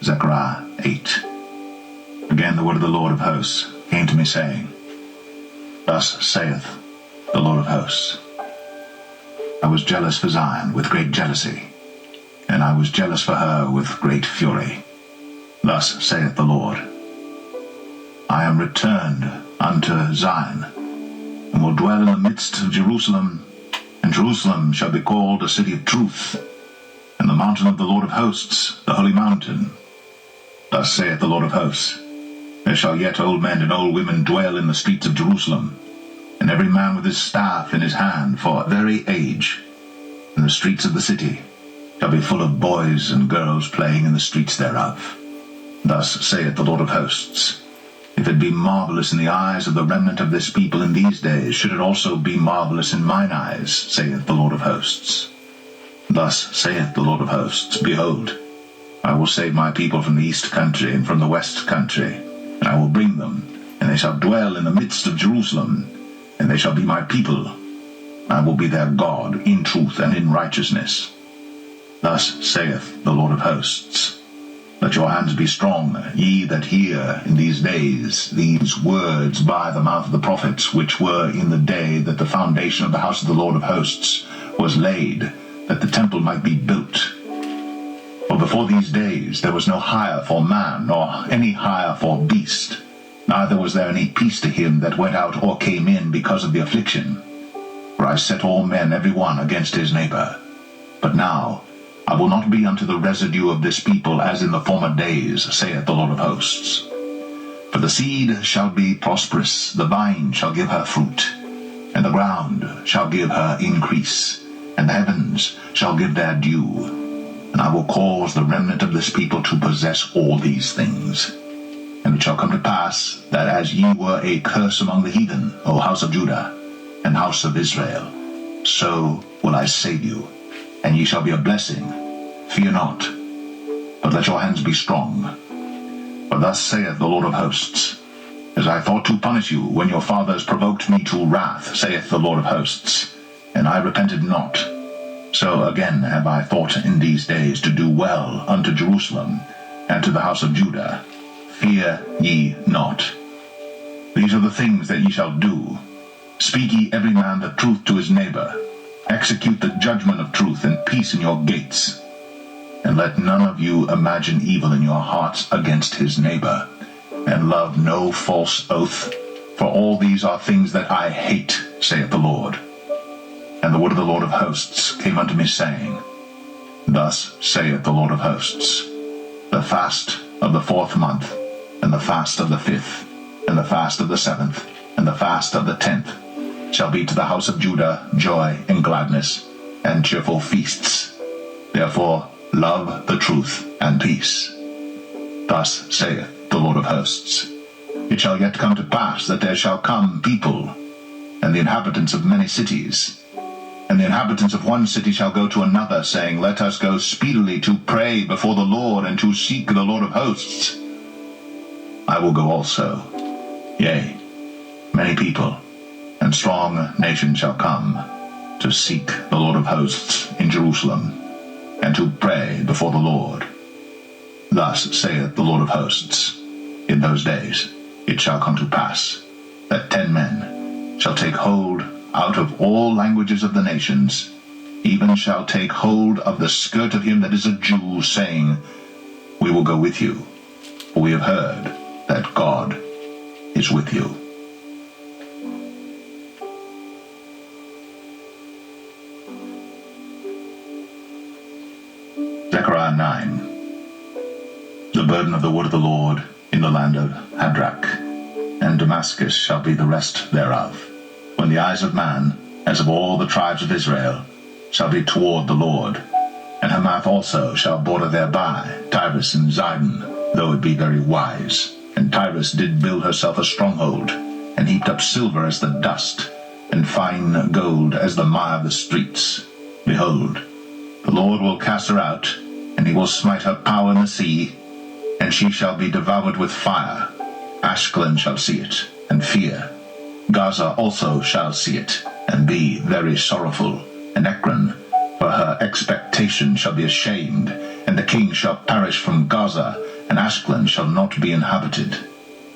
Zechariah 8. Again the word of the Lord of hosts came to me, saying, Thus saith the Lord of hosts, I was jealous for Zion with great jealousy, and I was jealous for her with great fury. Thus saith the Lord, I am returned unto Zion, and will dwell in the midst of Jerusalem, and Jerusalem shall be called a city of truth, and the mountain of the Lord of hosts, the holy mountain. Thus saith the Lord of hosts, There shall yet old men and old women dwell in the streets of Jerusalem, and every man with his staff in his hand for very age. And the streets of the city shall be full of boys and girls playing in the streets thereof. Thus saith the Lord of hosts, If it be marvelous in the eyes of the remnant of this people in these days, should it also be marvelous in mine eyes, saith the Lord of hosts. Thus saith the Lord of hosts, Behold, I will save my people from the east country and from the west country, and I will bring them, and they shall dwell in the midst of Jerusalem, and they shall be my people. I will be their God in truth and in righteousness. Thus saith the Lord of hosts, Let your hands be strong, ye that hear in these days these words by the mouth of the prophets, which were in the day that the foundation of the house of the Lord of hosts was laid, that the temple might be built. For before these days there was no hire for man, nor any hire for beast, neither was there any peace to him that went out or came in because of the affliction. For I set all men every one against his neighbor. But now I will not be unto the residue of this people as in the former days, saith the Lord of hosts. For the seed shall be prosperous, the vine shall give her fruit, and the ground shall give her increase, and the heavens shall give their dew. And I will cause the remnant of this people to possess all these things. And it shall come to pass, that as ye were a curse among the heathen, O house of Judah, and house of Israel, so will I save you, and ye shall be a blessing. Fear not, but let your hands be strong. For thus saith the Lord of hosts, As I thought to punish you when your fathers provoked me to wrath, saith the Lord of hosts, and I repented not, so again have I thought in these days to do well unto Jerusalem, and to the house of Judah. Fear ye not. These are the things that ye shall do. Speak ye every man the truth to his neighbor. Execute the judgment of truth and peace in your gates. And let none of you imagine evil in your hearts against his neighbor, and love no false oath, for all these are things that I hate, saith the Lord. And the word of the Lord of hosts came unto me, saying, Thus saith the Lord of hosts, The fast of the 4th month, and the fast of the 5th, and the fast of the 7th, and the fast of the 10th, shall be to the house of Judah joy and gladness, and cheerful feasts. Therefore love the truth and peace. Thus saith the Lord of hosts, It shall yet come to pass that there shall come people, and the inhabitants of many cities, and the inhabitants of one city shall go to another, saying, Let us go speedily to pray before the Lord, and to seek the Lord of hosts. I will go also. Yea, many people and strong nations shall come to seek the Lord of hosts in Jerusalem, and to pray before the Lord. Thus saith the Lord of hosts, In those days it shall come to pass, that 10 men shall take hold out of all languages of the nations, even shall take hold of the skirt of him that is a Jew, saying, We will go with you, for we have heard that God is with you. Zechariah 9. The burden of the word of the Lord in the land of Hadrach, and Damascus shall be the rest thereof, when the eyes of man, as of all the tribes of Israel, shall be toward the Lord, and Hamath also shall border thereby, Tyrus and Zidon, though it be very wise. And Tyrus did build herself a stronghold, and heaped up silver as the dust, and fine gold as the mire of the streets. Behold, the Lord will cast her out, and he will smite her power in the sea, and she shall be devoured with fire. Ashkelon shall see it, and fear. Gaza also shall see it, and be very sorrowful, and Ekron, for her her expectation shall be ashamed, and the king shall perish from Gaza, and Ashkelon shall not be inhabited.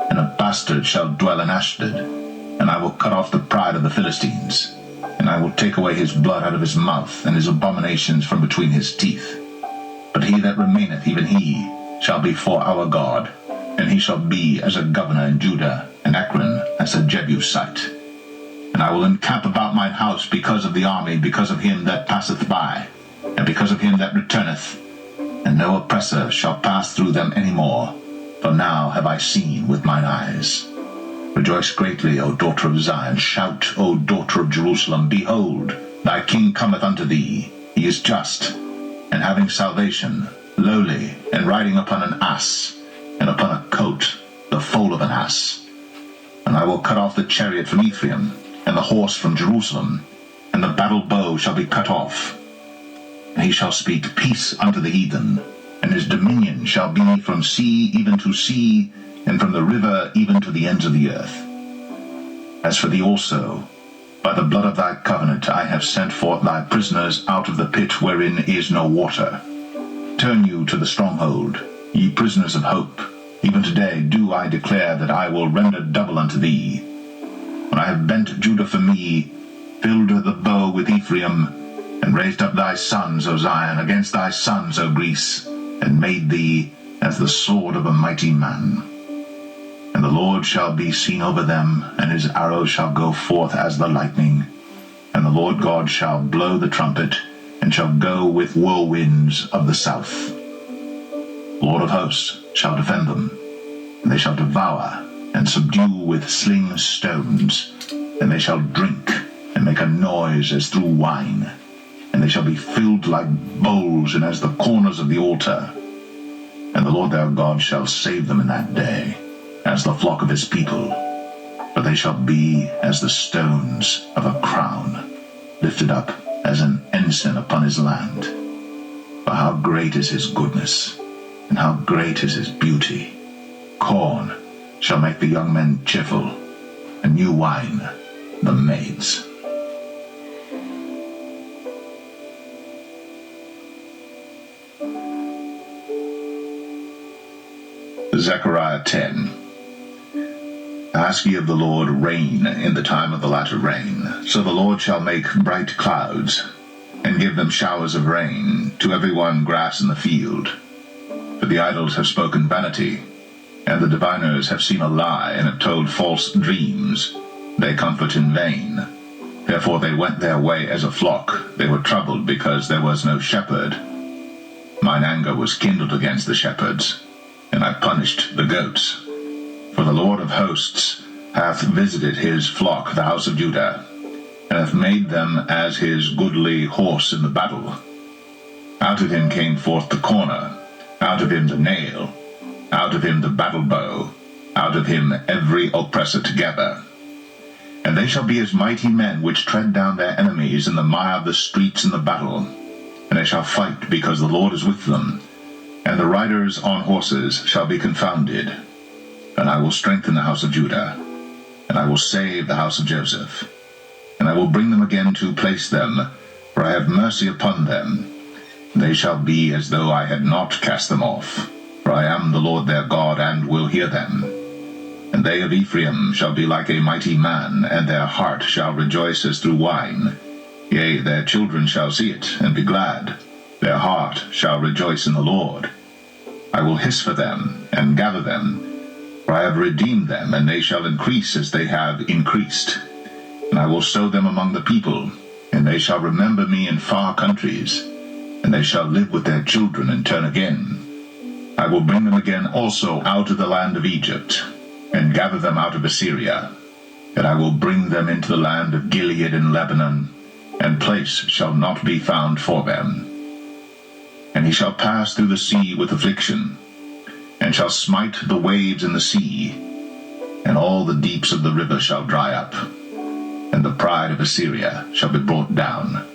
And a bastard shall dwell in Ashdod, and I will cut off the pride of the Philistines, and I will take away his blood out of his mouth, and his abominations from between his teeth. But he that remaineth, even he, shall be for our God, and he shall be as a governor in Judah, and Ekron as a Jebusite. And I will encamp about mine house because of the army, because of him that passeth by, and because of him that returneth, and no oppressor shall pass through them any more, for now have I seen with mine eyes. Rejoice greatly, O daughter of Zion. Shout, O daughter of Jerusalem. Behold, thy king cometh unto thee. He is just, and having salvation, lowly, and riding upon an ass, and upon a coat, the foal of an ass. And I will cut off the chariot from Ephraim, and the horse from Jerusalem, and the battle bow shall be cut off. And he shall speak peace unto the heathen, and his dominion shall be from sea even to sea, and from the river even to the ends of the earth. As for thee also, by the blood of thy covenant I have sent forth thy prisoners out of the pit wherein is no water. Turn you to the stronghold, ye prisoners of hope. Even today do I declare that I will render double unto thee. When I have bent Judah for me, filled the bow with Ephraim, and raised up thy sons, O Zion, against thy sons, O Greece, and made thee as the sword of a mighty man. And the Lord shall be seen over them, and his arrow shall go forth as the lightning. And the Lord God shall blow the trumpet, and shall go with whirlwinds of the south. The Lord of hosts shall defend them, and they shall devour and subdue with sling stones, and they shall drink and make a noise as through wine, and they shall be filled like bowls and as the corners of the altar. And the Lord their God shall save them in that day, as the flock of his people, but they shall be as the stones of a crown, lifted up as an ensign upon his land. For how great is his goodness, and how great is his beauty! Corn shall make the young men cheerful, and new wine the maids. Zechariah 10. Ask ye of the Lord rain in the time of the latter rain. So the Lord shall make bright clouds, and give them showers of rain, to every one grass in the field. For the idols have spoken vanity, and the diviners have seen a lie, and have told false dreams. They comfort in vain. Therefore they went their way as a flock. They were troubled because there was no shepherd. Mine anger was kindled against the shepherds, and I punished the goats. For the Lord of hosts hath visited his flock, the house of Judah, and hath made them as his goodly horse in the battle. Out of him came forth the corner, out of him the nail, out of him the battle bow, out of him every oppressor together. And they shall be as mighty men which tread down their enemies in the mire of the streets in the battle. And they shall fight because the Lord is with them, and the riders on horses shall be confounded. And I will strengthen the house of Judah, and I will save the house of Joseph. And I will bring them again to place them, for I have mercy upon them. They shall be as though I had not cast them off, for I am the Lord their God, and will hear them. And they of Ephraim shall be like a mighty man, and their heart shall rejoice as through wine. Yea, their children shall see it, and be glad. Their heart shall rejoice in the Lord. I will hiss for them, and gather them, for I have redeemed them, and they shall increase as they have increased. And I will sow them among the people, and they shall remember me in far countries, and they shall live with their children and turn again. I will bring them again also out of the land of Egypt, and gather them out of Assyria. And I will bring them into the land of Gilead and Lebanon, and place shall not be found for them. And he shall pass through the sea with affliction, and shall smite the waves in the sea, and all the deeps of the river shall dry up. And the pride of Assyria shall be brought down,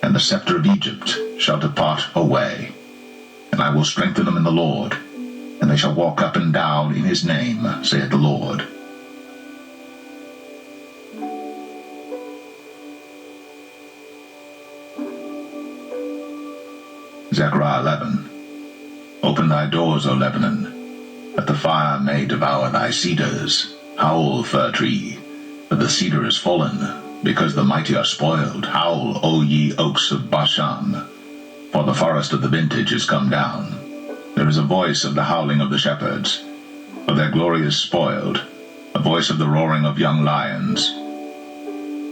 and the scepter of Egypt shall depart away. And I will strengthen them in the Lord, and they shall walk up and down in his name, saith the Lord. Zechariah 11. Open thy doors, O Lebanon, that the fire may devour thy cedars. Howl, fir tree, for the cedar is fallen, because the mighty are spoiled. Howl, O ye oaks of Bashan, for the forest of the vintage is come down. There is a voice of the howling of the shepherds, for their glory is spoiled, a voice of the roaring of young lions.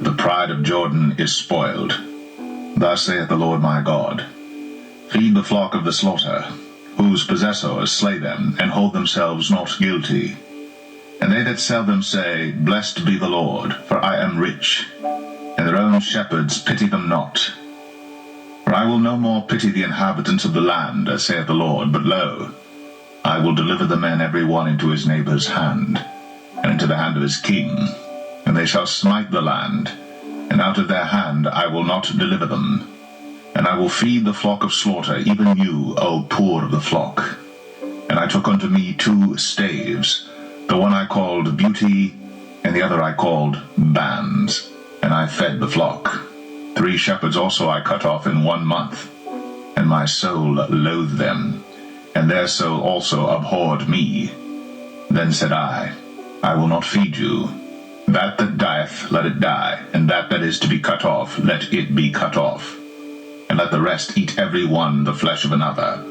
The pride of Jordan is spoiled. Thus saith the Lord my God, feed the flock of the slaughter, whose possessors slay them, and hold themselves not guilty. And they that sell them say, Blessed be the Lord, for I am rich, and their own shepherds pity them not. For I will no more pity the inhabitants of the land, as saith the Lord, but lo, I will deliver the men every one into his neighbour's hand, and into the hand of his king, and they shall smite the land, and out of their hand I will not deliver them. And I will feed the flock of slaughter, even you, O poor of the flock. And I took unto me 2 staves, the one I called Beauty, and the other I called Bands, and I fed the flock. 3 shepherds also I cut off in 1 month, and my soul loathed them, and their soul also abhorred me. Then said I will not feed you. That dieth, let it die, and that is to be cut off, let it be cut off. And let the rest eat every one the flesh of another.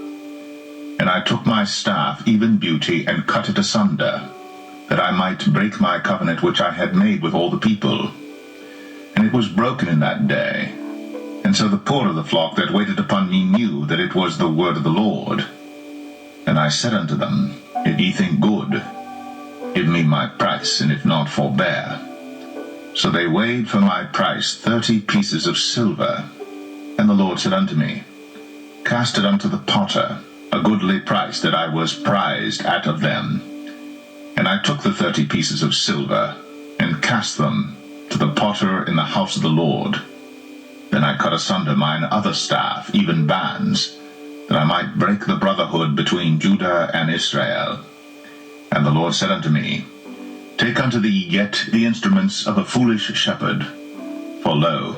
And I took my staff, even Beauty, and cut it asunder, that I might break my covenant which I had made with all the people. And it was broken in that day. And so the poor of the flock that waited upon me knew that it was the word of the Lord. And I said unto them, If ye think good, give me my price, and if not, forbear. So they weighed for my price 30 pieces of silver. And the Lord said unto me, Cast it unto the potter, a goodly price that I was prized at of them. And I took the 30 pieces of silver, and cast them to the potter in the house of the Lord. Then I cut asunder mine other staff, even Bands, that I might break the brotherhood between Judah and Israel. And the Lord said unto me, Take unto thee yet the instruments of a foolish shepherd, for lo,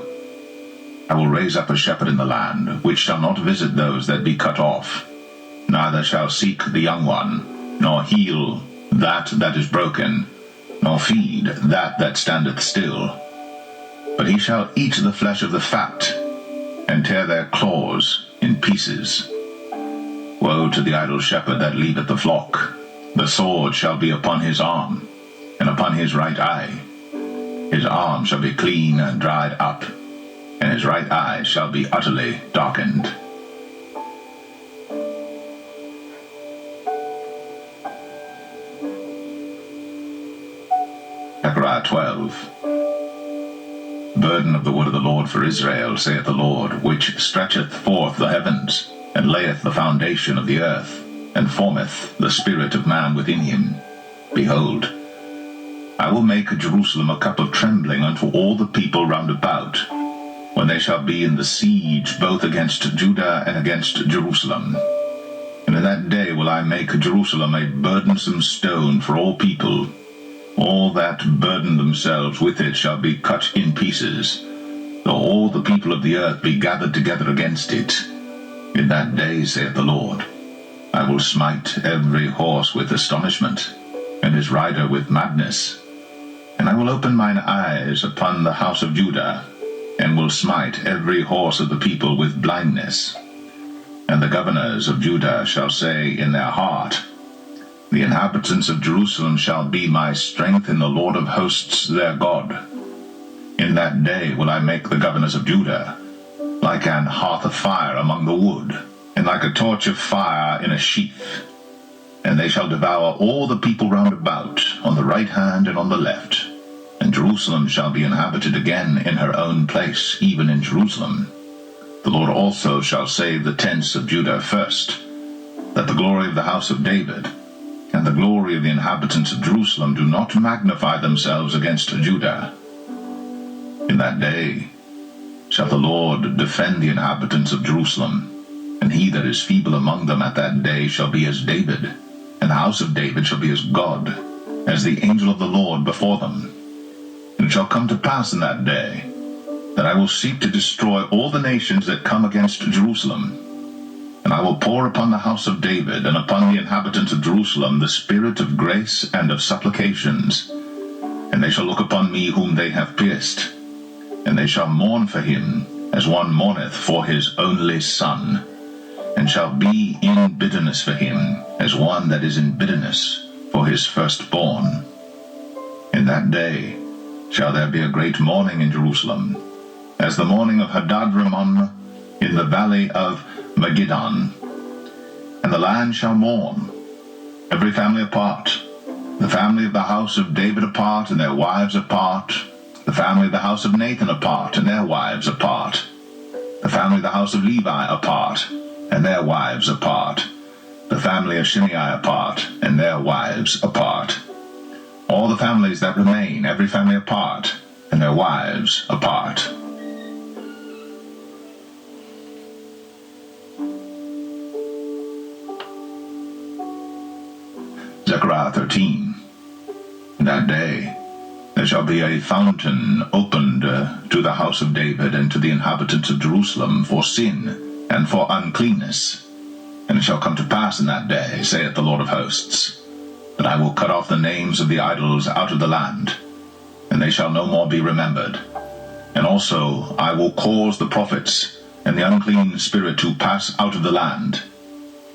I will raise up a shepherd in the land, which shall not visit those that be cut off, neither shall seek the young one, nor heal that is broken, nor feed that standeth still. But he shall eat the flesh of the fat, and tear their claws in pieces. Woe to the idle shepherd that leaveth the flock! The sword shall be upon his arm, and upon his right eye. His arm shall be clean and dried up, and his right eye shall be utterly darkened. Zechariah 12. Burden of the word of the Lord for Israel, saith the Lord, which stretcheth forth the heavens, and layeth the foundation of the earth, and formeth the spirit of man within him. Behold, I will make Jerusalem a cup of trembling unto all the people round about, when they shall be in the siege both against Judah and against Jerusalem. And in that day will I make Jerusalem a burdensome stone for all people. All that burden themselves with it shall be cut in pieces, though all the people of the earth be gathered together against it. In that day, saith the Lord, I will smite every horse with astonishment, and his rider with madness. And I will open mine eyes upon the house of Judah, and will smite every horse of the people with blindness. And the governors of Judah shall say in their heart, The inhabitants of Jerusalem shall be my strength in the Lord of hosts their God. In that day will I make the governors of Judah like an hearth of fire among the wood, and like a torch of fire in a sheath. And they shall devour all the people round about, on the right hand and on the left. And Jerusalem shall be inhabited again in her own place, even in Jerusalem. The Lord also shall save the tents of Judah first, that the glory of the house of David and the glory of the inhabitants of Jerusalem do not magnify themselves against Judah. In that day shall the Lord defend the inhabitants of Jerusalem, and he that is feeble among them at that day shall be as David, and the house of David shall be as God, as the angel of the Lord before them. And it shall come to pass in that day, that I will seek to destroy all the nations that come against Jerusalem. And I will pour upon the house of David and upon the inhabitants of Jerusalem the spirit of grace and of supplications. And they shall look upon me whom they have pierced, and they shall mourn for him as one mourneth for his only son, and shall be in bitterness for him as one that is in bitterness for his firstborn. In that day shall there be a great mourning in Jerusalem, as the mourning of Hadad-rimmon in the valley of Megiddon. And the land shall mourn, every family apart, the family of the house of David apart, and their wives apart, the family of the house of Nathan apart, and their wives apart, the family of the house of Levi apart, and their wives apart, the family of Shimei apart, and their wives apart. All the families that remain, every family apart, and their wives apart. Zechariah 13. In that day there shall be a fountain opened to the house of David and to the inhabitants of Jerusalem for sin and for uncleanness. And it shall come to pass in that day, saith the Lord of hosts, that I will cut off the names of the idols out of the land, and they shall no more be remembered. And also I will cause the prophets and the unclean spirit to pass out of the land.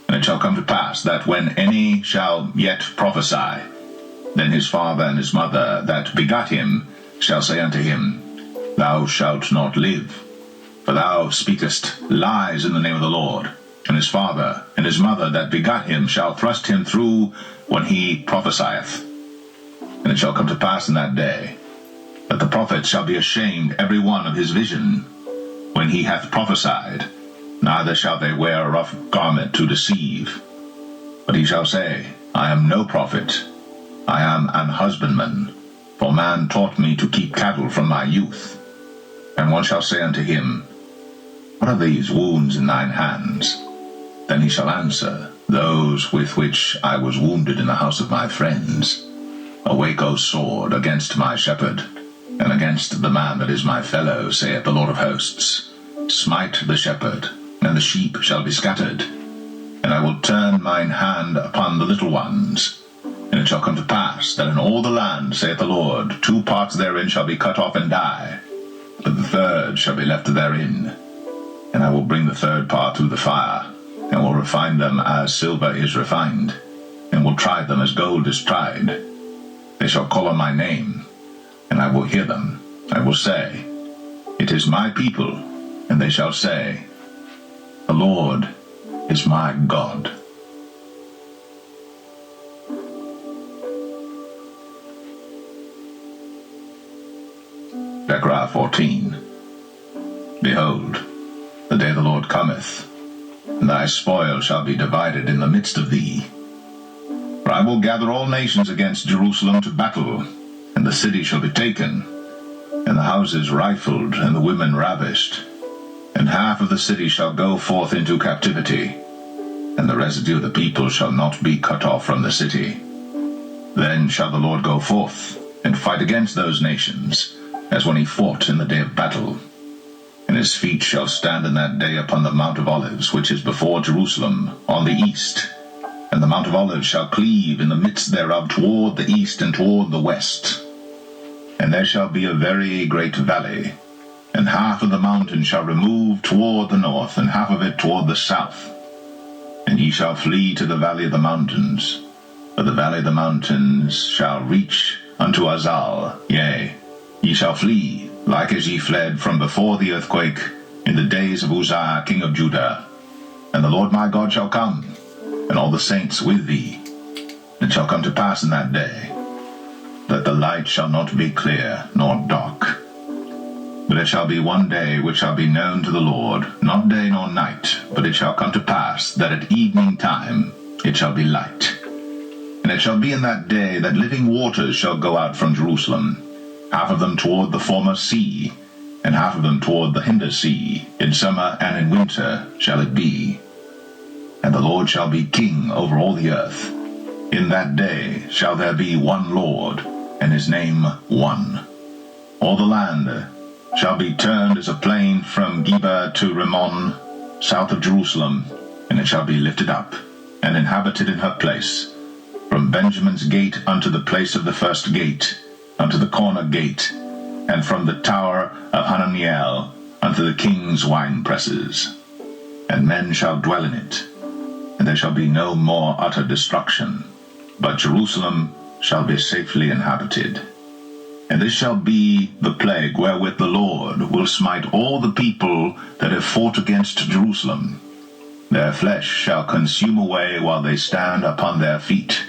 And it shall come to pass that when any shall yet prophesy, then his father and his mother that begot him shall say unto him, Thou shalt not live, for thou speakest lies in the name of the Lord. And his father and his mother that begot him shall thrust him through when he prophesieth. And it shall come to pass in that day that the prophet shall be ashamed every one of his vision when he hath prophesied, neither shall they wear a rough garment to deceive. But he shall say, I am no prophet, I am an husbandman, for man taught me to keep cattle from my youth. And one shall say unto him, What are these wounds in thine hands? Then he shall answer, Those with which I was wounded in the house of my friends. Awake, O sword, against my shepherd, and against the man that is my fellow, saith the Lord of hosts. Smite the shepherd, and the sheep shall be scattered. And I will turn mine hand upon the little ones. And it shall come to pass that in all the land, saith the Lord, 2 parts therein shall be cut off and die, but the third shall be left therein. And I will bring the third part through the fire, and will refine them as silver is refined, and will try them as gold is tried. They shall call on my name, and I will hear them. I will say, It is my people, and they shall say, The Lord is my God. Zechariah 14. Behold, the day of the Lord cometh, and thy spoil shall be divided in the midst of thee. For I will gather all nations against Jerusalem to battle, and the city shall be taken, and the houses rifled, and the women ravished. And half of the city shall go forth into captivity, and the residue of the people shall not be cut off from the city. Then shall the Lord go forth, and fight against those nations, as when he fought in the day of battle. And his feet shall stand in that day upon the Mount of Olives, which is before Jerusalem, on the east. And the Mount of Olives shall cleave in the midst thereof toward the east and toward the west. And there shall be a very great valley, and half of the mountain shall remove toward the north, and half of it toward the south. And ye shall flee to the valley of the mountains, for the valley of the mountains shall reach unto Azal, yea, ye shall flee, like as ye fled from before the earthquake in the days of Uzziah king of Judah. And the Lord my God shall come, and all the saints with thee. And it shall come to pass in that day, that the light shall not be clear nor dark. But it shall be one day which shall be known to the Lord, not day nor night, but it shall come to pass that at evening time it shall be light. And it shall be in that day that living waters shall go out from Jerusalem, half of them toward the former sea, and half of them toward the hinder sea. In summer and in winter shall it be. And the Lord shall be king over all the earth. In that day shall there be one Lord, and his name one. All the land shall be turned as a plain from Geba to Rimmon, south of Jerusalem, and it shall be lifted up, and inhabited in her place, from Benjamin's gate unto the place of the first gate, unto the corner gate, and from the tower of Hananiel unto the king's winepresses. And men shall dwell in it, and there shall be no more utter destruction, but Jerusalem shall be safely inhabited. And this shall be the plague wherewith the Lord will smite all the people that have fought against Jerusalem. Their flesh shall consume away while they stand upon their feet,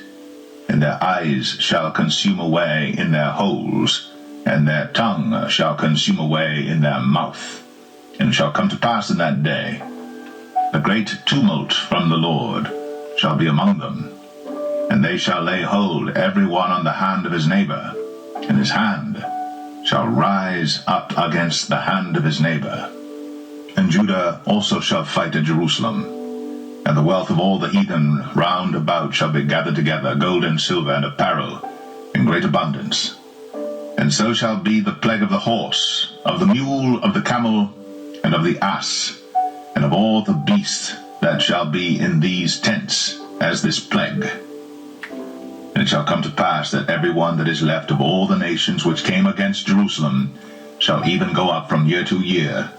and their eyes shall consume away in their holes, and their tongue shall consume away in their mouth. And it shall come to pass in that day, a great tumult from the Lord shall be among them, and they shall lay hold every one on the hand of his neighbor, and his hand shall rise up against the hand of his neighbor. And Judah also shall fight at Jerusalem, and the wealth of all the heathen round about shall be gathered together, gold and silver and apparel, in great abundance. And so shall be the plague of the horse, of the mule, of the camel, and of the ass, and of all the beasts that shall be in these tents, as this plague. And it shall come to pass that every one that is left of all the nations which came against Jerusalem shall even go up from year to year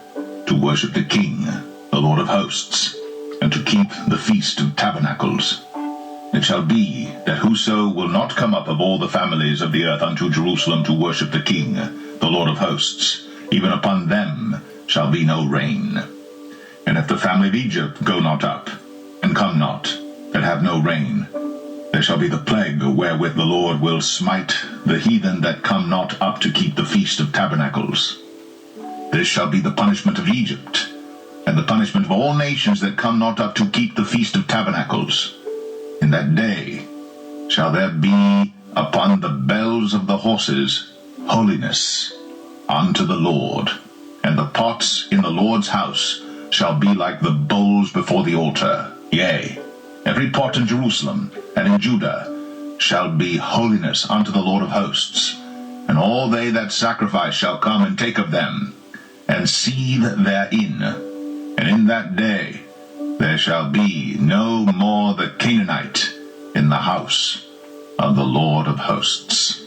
to worship the King, the Lord of hosts, and to keep the Feast of Tabernacles. It shall be that whoso will not come up of all the families of the earth unto Jerusalem to worship the King, the Lord of hosts, even upon them shall be no rain. And if the family of Egypt go not up, and come not, that have no rain, there shall be the plague wherewith the Lord will smite the heathen that come not up to keep the Feast of Tabernacles. This shall be the punishment of Egypt, and the punishment of all nations that come not up to keep the Feast of Tabernacles. In that day shall there be upon the bells of the horses holiness unto the Lord, and the pots in the Lord's house shall be like the bowls before the altar. Yea, every pot in Jerusalem and in Judah shall be holiness unto the Lord of hosts, and all they that sacrifice shall come and take of them, and seethe therein. And in that day there shall be no more the Canaanite in the house of the Lord of hosts.